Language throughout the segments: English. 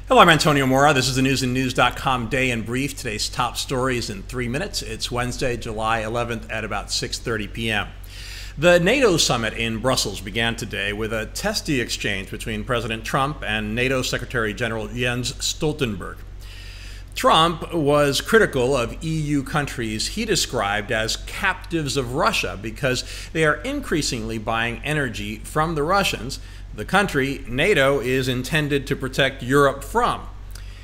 Hello, I'm Antonio Mora. This is the newsandnews.com Day in Brief. Today's top stories in 3 minutes. It's Wednesday, July 11th at about 6:30 p.m. The NATO summit in Brussels began today with a testy exchange between President Trump and NATO Secretary General Jens Stoltenberg. Trump was critical of EU countries he described as captives of Russia because they are increasingly buying energy from the Russians, the country NATO is intended to protect Europe from.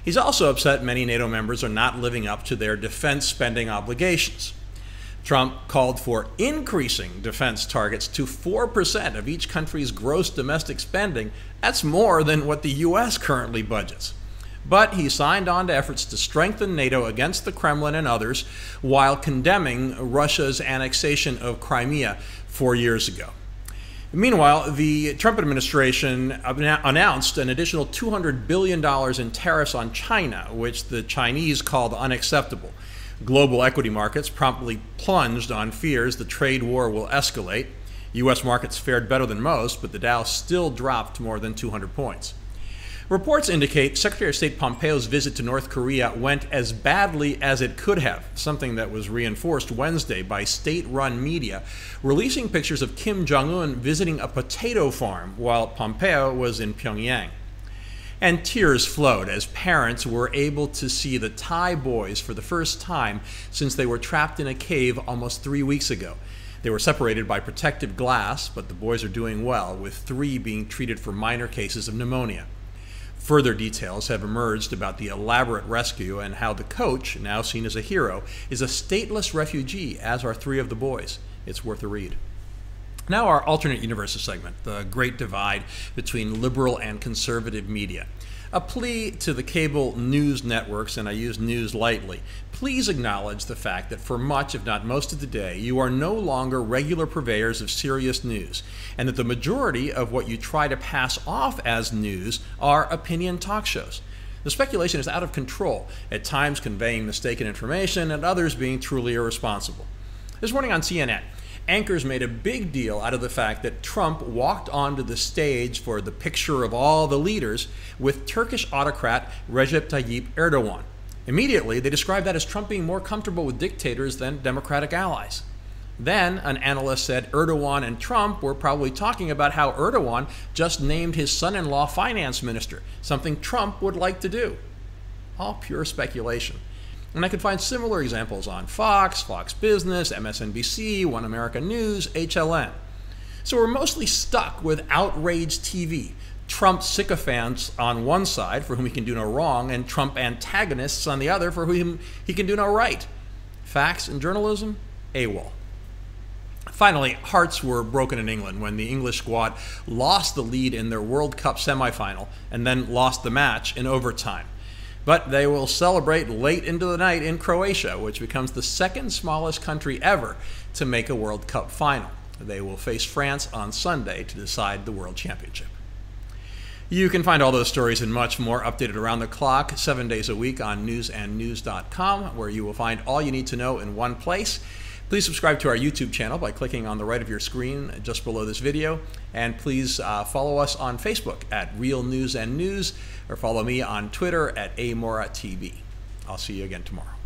He's also upset many NATO members are not living up to their defense spending obligations. Trump called for increasing defense targets to 4% of each country's gross domestic spending. That's more than what the U.S. currently budgets. But he signed on to efforts to strengthen NATO against the Kremlin and others while condemning Russia's annexation of Crimea 4 years ago. Meanwhile, the Trump administration announced an additional $200 billion in tariffs on China, which the Chinese called unacceptable. Global equity markets promptly plunged on fears the trade war will escalate. U.S. markets fared better than most, but the Dow still dropped more than 200 points. Reports indicate Secretary of State Pompeo's visit to North Korea went as badly as it could have, something that was reinforced Wednesday by state-run media, releasing pictures of Kim Jong-un visiting a potato farm while Pompeo was in Pyongyang. And tears flowed as parents were able to see the Thai boys for the first time since they were trapped in a cave almost 3 weeks ago. They were separated by protective glass, but the boys are doing well, with 3 being treated for minor cases of pneumonia. Further details have emerged about the elaborate rescue and how the coach, now seen as a hero, is a stateless refugee, as are 3 of the boys. It's worth a read. Now our alternate universes segment, the great divide between liberal and conservative media. A plea to the cable news networks, and I use news lightly, please acknowledge the fact that for much, if not most of the day, you are no longer regular purveyors of serious news, and that the majority of what you try to pass off as news are opinion talk shows. The speculation is out of control, at times conveying mistaken information, and others being truly irresponsible. This morning on CNN, anchors made a big deal out of the fact that Trump walked onto the stage for the picture of all the leaders with Turkish autocrat Recep Tayyip Erdogan. Immediately, they described that as Trump being more comfortable with dictators than Democratic allies. Then, an analyst said Erdogan and Trump were probably talking about how Erdogan just named his son-in-law finance minister, something Trump would like to do. All pure speculation. And I could find similar examples on Fox, Fox Business, MSNBC, One America News, HLN. So we're mostly stuck with outraged TV, Trump sycophants on one side for whom he can do no wrong, and Trump antagonists on the other for whom he can do no right. Facts and journalism, AWOL. Finally, hearts were broken in England when the English squad lost the lead in their World Cup semifinal and then lost the match in overtime. But they will celebrate late into the night in Croatia, which becomes the 2nd smallest country ever to make a World Cup final. They will face France on Sunday to decide the World Championship. You can find all those stories and much more updated around the clock, 7 days a week on newsandnews.com, where you will find all you need to know in one place. Please subscribe to our YouTube channel by clicking on the right of your screen just below this video. And please follow us on Facebook at Real News and News, or follow me on Twitter at AMoraTV. I'll see you again tomorrow.